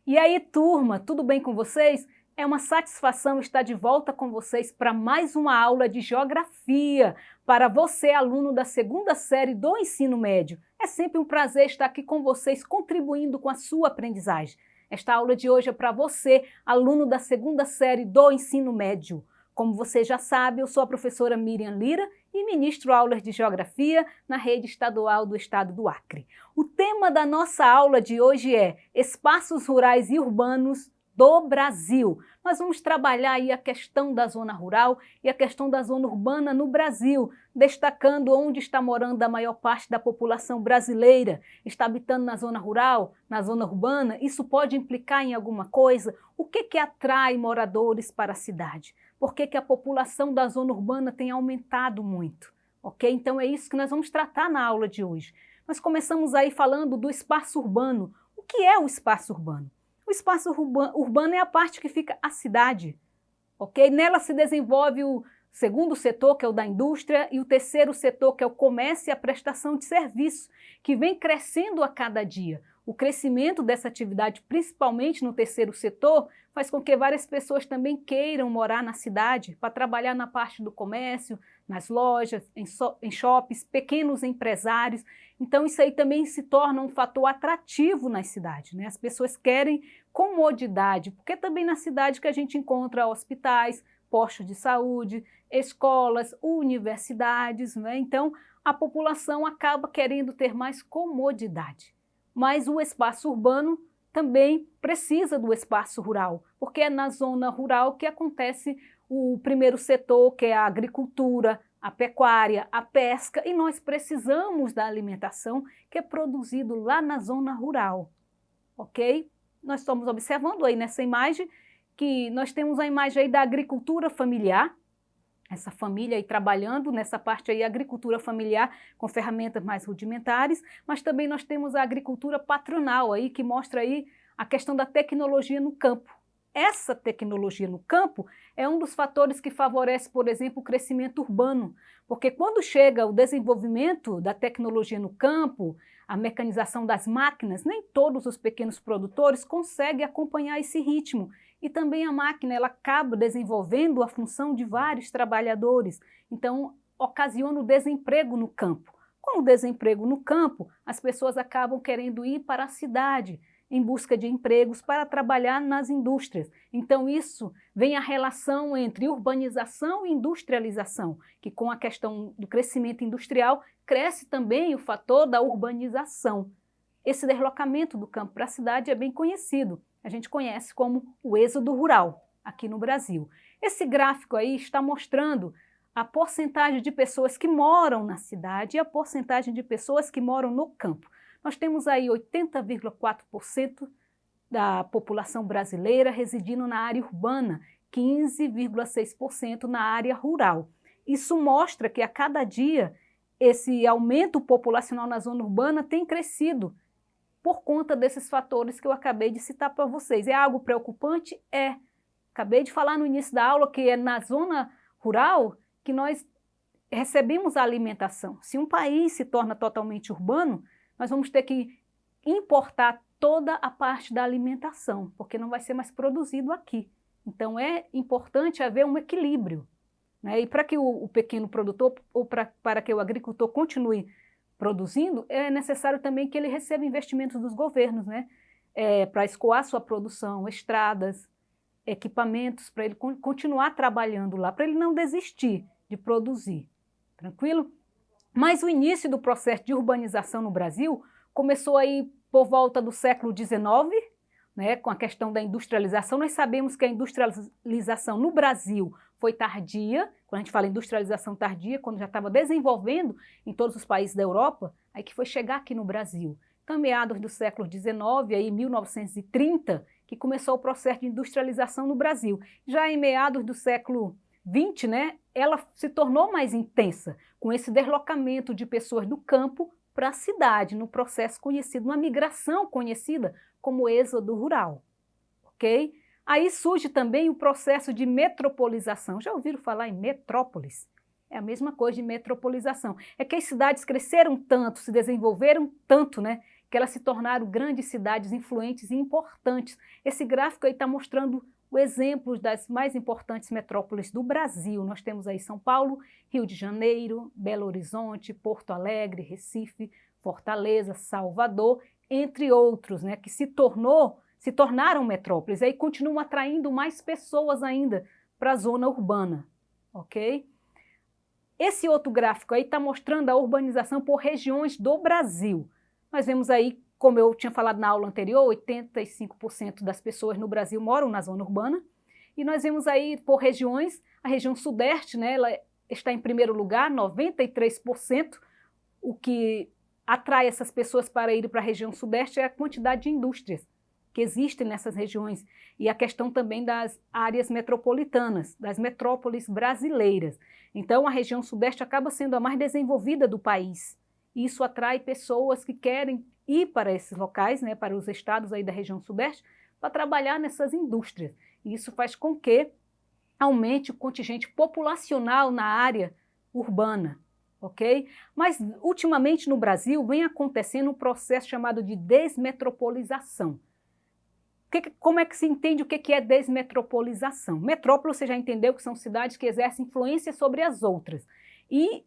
E aí, turma, tudo bem com vocês? É uma satisfação estar de volta com vocês para mais uma aula de Geografia para você, aluno da segunda série do ensino médio. É sempre um prazer estar aqui com vocês, contribuindo com a sua aprendizagem. Esta aula de hoje é para você, aluno da segunda série do ensino médio. Como você já sabe, eu sou a professora Miriam Lira e ministro aulas de Geografia na rede estadual do estado do Acre. O tema da nossa aula de hoje é Espaços Rurais e Urbanos do Brasil. Nós vamos trabalhar aí a questão da zona rural e a questão da zona urbana no Brasil, destacando onde está morando a maior parte da população brasileira. Está habitando na zona rural, na zona urbana? Isso pode implicar em alguma coisa? O que atrai moradores para a cidade? Por que a população da zona urbana tem aumentado muito? Ok? Então é isso que nós vamos tratar na aula de hoje. Nós começamos aí falando do espaço urbano. O que é o espaço urbano? O espaço urbano é a parte que fica a cidade, ok? Nela se desenvolve o segundo setor, que é o da indústria, e o terceiro setor, que é o comércio e a prestação de serviço, que vem crescendo a cada dia. O crescimento dessa atividade, principalmente no terceiro setor, faz com que várias pessoas também queiram morar na cidade para trabalhar na parte do comércio, nas lojas, em shoppings, pequenos empresários. Então isso aí também se torna um fator atrativo nas cidades, né? As pessoas querem comodidade, porque também na cidade que a gente encontra hospitais, postos de saúde, escolas, universidades, né? Então a população acaba querendo ter mais comodidade. Mas o espaço urbano também precisa do espaço rural, porque é na zona rural que acontece o primeiro setor, que é a agricultura, a pecuária, a pesca, e nós precisamos da alimentação que é produzido lá na zona rural, ok? Nós estamos observando aí nessa imagem que nós temos a imagem aí da agricultura familiar, essa família aí trabalhando nessa parte aí, agricultura familiar com ferramentas mais rudimentares, mas também nós temos a agricultura patronal aí, que mostra aí a questão da tecnologia no campo. Essa tecnologia no campo é um dos fatores que favorece, por exemplo, o crescimento urbano, porque quando chega o desenvolvimento da tecnologia no campo, a mecanização das máquinas, nem todos os pequenos produtores conseguem acompanhar esse ritmo. E também a máquina ela acaba desenvolvendo a função de vários trabalhadores, então ocasiona o desemprego no campo. Com o desemprego no campo, as pessoas acabam querendo ir para a cidade, em busca de empregos para trabalhar nas indústrias. Então isso vem a relação entre urbanização e industrialização, que com a questão do crescimento industrial, cresce também o fator da urbanização. Esse deslocamento do campo para a cidade é bem conhecido. A gente conhece como o êxodo rural, aqui no Brasil. Esse gráfico aí está mostrando a porcentagem de pessoas que moram na cidade e a porcentagem de pessoas que moram no campo. Nós temos aí 80,4% da população brasileira residindo na área urbana, 15,6% na área rural. Isso mostra que a cada dia esse aumento populacional na zona urbana tem crescido por conta desses fatores que eu acabei de citar para vocês. É algo preocupante? É. Acabei de falar no início da aula que é na zona rural que nós recebemos a alimentação. Se um país se torna totalmente urbano, nós vamos ter que importar toda a parte da alimentação, porque não vai ser mais produzido aqui. Então é importante haver um equilíbrio, né? E para que o pequeno produtor ou para que o agricultor continue produzindo, é necessário também que ele receba investimentos dos governos, né? Para escoar sua produção, estradas, equipamentos, para ele continuar trabalhando lá, para ele não desistir de produzir. Tranquilo? Mas o início do processo de urbanização no Brasil começou aí por volta do século XIX, né, com a questão da industrialização. Nós sabemos que a industrialização no Brasil foi tardia, quando a gente fala industrialização tardia, quando já estava desenvolvendo em todos os países da Europa, aí que foi chegar aqui no Brasil. Então, meados do século XIX, aí 1930, que começou o processo de industrialização no Brasil. Já em meados do século XX, né, ela se tornou mais intensa, com esse deslocamento de pessoas do campo para a cidade, no processo conhecido, uma migração conhecida como êxodo rural, ok? Aí surge também o processo de metropolização. Já ouviram falar em metrópolis? É a mesma coisa de metropolização. É que as cidades cresceram tanto, se desenvolveram tanto, né, que elas se tornaram grandes cidades influentes e importantes. Esse gráfico aí está mostrando o exemplo das mais importantes metrópoles do Brasil. Nós temos aí São Paulo, Rio de Janeiro, Belo Horizonte, Porto Alegre, Recife, Fortaleza, Salvador, entre outros, né, que se tornaram metrópoles e continuam atraindo mais pessoas ainda para a zona urbana, ok? Esse outro gráfico aí está mostrando a urbanização por regiões do Brasil. Nós vemos aí, como eu tinha falado na aula anterior, 85% das pessoas no Brasil moram na zona urbana, e nós vemos aí por regiões, a região sudeste, né, ela está em primeiro lugar, 93%, o que atrai essas pessoas para ir para a região sudeste é a quantidade de indústrias que existem nessas regiões e a questão também das áreas metropolitanas, das metrópoles brasileiras. Então a região sudeste acaba sendo a mais desenvolvida do país. Isso atrai pessoas que querem ir para esses locais, né, para os estados aí da região sudeste, para trabalhar nessas indústrias. E isso faz com que aumente o contingente populacional na área urbana. Ok? Mas, ultimamente, no Brasil, vem acontecendo um processo chamado de desmetropolização. Como é que se entende o que é desmetropolização? Metrópole, você já entendeu que são cidades que exercem influência sobre as outras. E,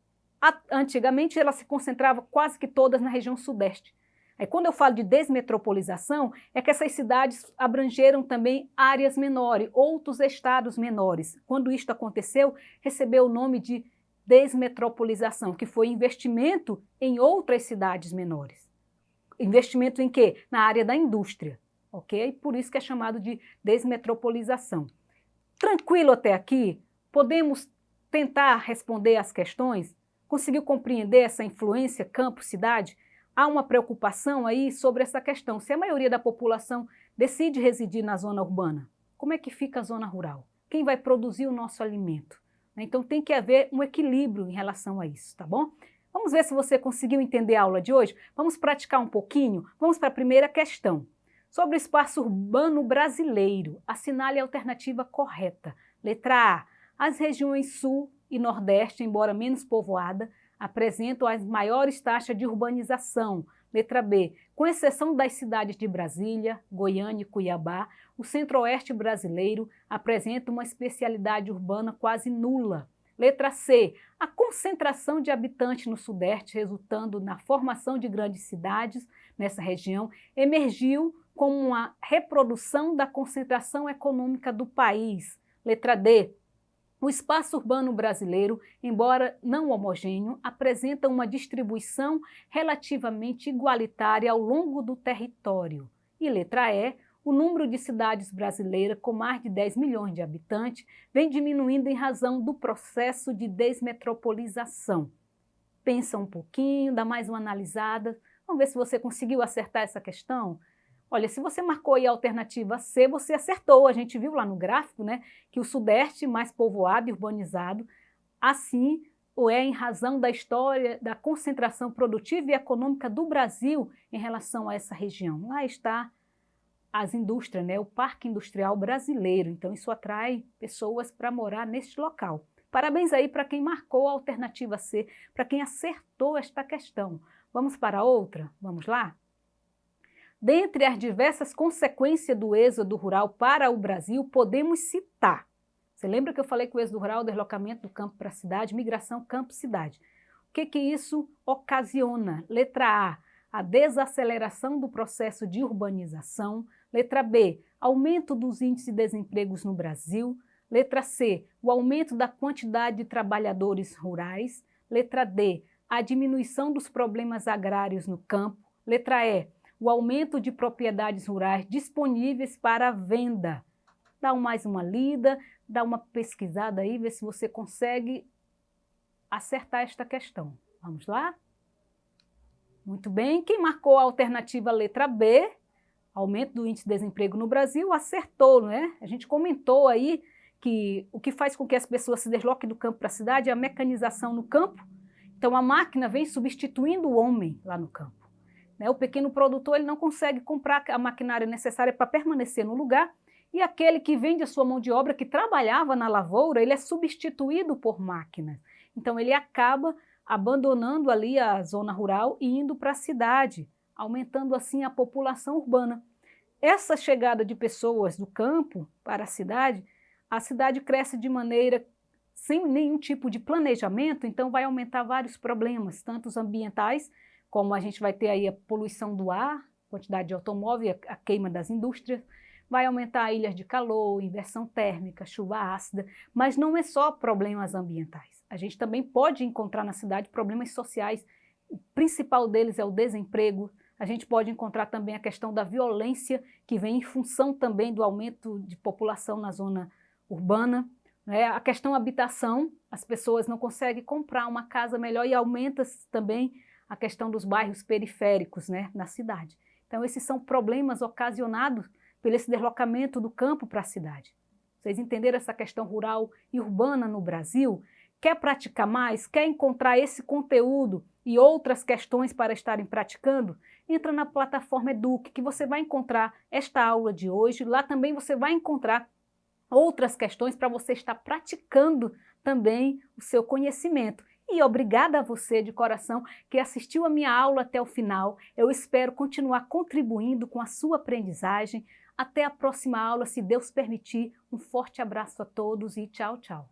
antigamente, ela se concentrava quase que todas na região sudeste. Aí, quando eu falo de desmetropolização, é que essas cidades abrangeram também áreas menores, outros estados menores. Quando isto aconteceu, recebeu o nome de desmetropolização, que foi investimento em outras cidades menores. Investimento em quê? Na área da indústria, ok? Por isso que é chamado de desmetropolização. Tranquilo até aqui? Podemos tentar responder as questões? Conseguiu compreender essa influência campo-cidade? Há uma preocupação aí sobre essa questão. Se a maioria da população decide residir na zona urbana, como é que fica a zona rural? Quem vai produzir o nosso alimento? Então tem que haver um equilíbrio em relação a isso, tá bom? Vamos ver se você conseguiu entender a aula de hoje? Vamos praticar um pouquinho? Vamos para a primeira questão. Sobre o espaço urbano brasileiro, assinale a alternativa correta. Letra A. As regiões sul e nordeste, embora menos povoadas, apresentam as maiores taxas de urbanização. Letra B. Com exceção das cidades de Brasília, Goiânia e Cuiabá, o centro-oeste brasileiro apresenta uma especialidade urbana quase nula. Letra C. A concentração de habitantes no sudeste, resultando na formação de grandes cidades nessa região, emergiu como uma reprodução da concentração econômica do país. Letra D. O espaço urbano brasileiro, embora não homogêneo, apresenta uma distribuição relativamente igualitária ao longo do território. E letra E, o número de cidades brasileiras com mais de 10 milhões de habitantes vem diminuindo em razão do processo de desmetropolização. Pensa um pouquinho, dá mais uma analisada. Vamos ver se você conseguiu acertar essa questão? Olha, se você marcou aí a alternativa C, você acertou. A gente viu lá no gráfico, né, que o sudeste mais povoado e urbanizado, assim é em razão da história da concentração produtiva e econômica do Brasil em relação a essa região. Lá está as indústrias, né, o Parque Industrial Brasileiro. Então isso atrai pessoas para morar neste local. Parabéns aí para quem marcou a alternativa C, para quem acertou esta questão. Vamos para outra? Vamos lá? Dentre as diversas consequências do êxodo rural para o Brasil, podemos citar. Você lembra que eu falei que o êxodo rural é o deslocamento do campo para a cidade, migração campo-cidade. O que isso ocasiona? Letra A desaceleração do processo de urbanização. Letra B, aumento dos índices de desemprego no Brasil. Letra C, o aumento da quantidade de trabalhadores rurais. Letra D, a diminuição dos problemas agrários no campo. Letra E, o aumento de propriedades rurais disponíveis para a venda. Dá mais uma lida, dá uma pesquisada aí, vê se você consegue acertar esta questão. Vamos lá? Muito bem, quem marcou a alternativa letra B, aumento do índice de desemprego no Brasil, acertou, né? A gente comentou aí que o que faz com que as pessoas se desloquem do campo para a cidade é a mecanização no campo. Então a máquina vem substituindo o homem lá no campo. O pequeno produtor ele não consegue comprar a maquinária necessária para permanecer no lugar e aquele que vende a sua mão de obra, que trabalhava na lavoura, ele é substituído por máquinas. Então ele acaba abandonando ali a zona rural e indo para a cidade. aumentando assim a população urbana. Essa chegada de pessoas do campo para a cidade cresce de maneira sem nenhum tipo de planejamento, então vai aumentar vários problemas, tanto os ambientais, como a gente vai ter aí a poluição do ar, quantidade de automóvel, a queima das indústrias, vai aumentar ilhas de calor, inversão térmica, chuva ácida, mas não é só problemas ambientais. A gente também pode encontrar na cidade problemas sociais, o principal deles é o desemprego. A gente pode encontrar também a questão da violência, que vem em função também do aumento de população na zona urbana, né? A questão habitação, as pessoas não conseguem comprar uma casa melhor e aumenta também a questão dos bairros periféricos, né, na cidade. Então esses são problemas ocasionados pelo esse deslocamento do campo para a cidade. Vocês entenderam essa questão rural e urbana no Brasil? Quer praticar mais? Quer encontrar esse conteúdo e outras questões para estarem praticando? Entra na plataforma Eduque, que você vai encontrar esta aula de hoje. Lá também você vai encontrar outras questões para você estar praticando também o seu conhecimento. E obrigada a você de coração que assistiu a minha aula até o final. Eu espero continuar contribuindo com a sua aprendizagem. Até a próxima aula, se Deus permitir. Um forte abraço a todos e tchau, tchau.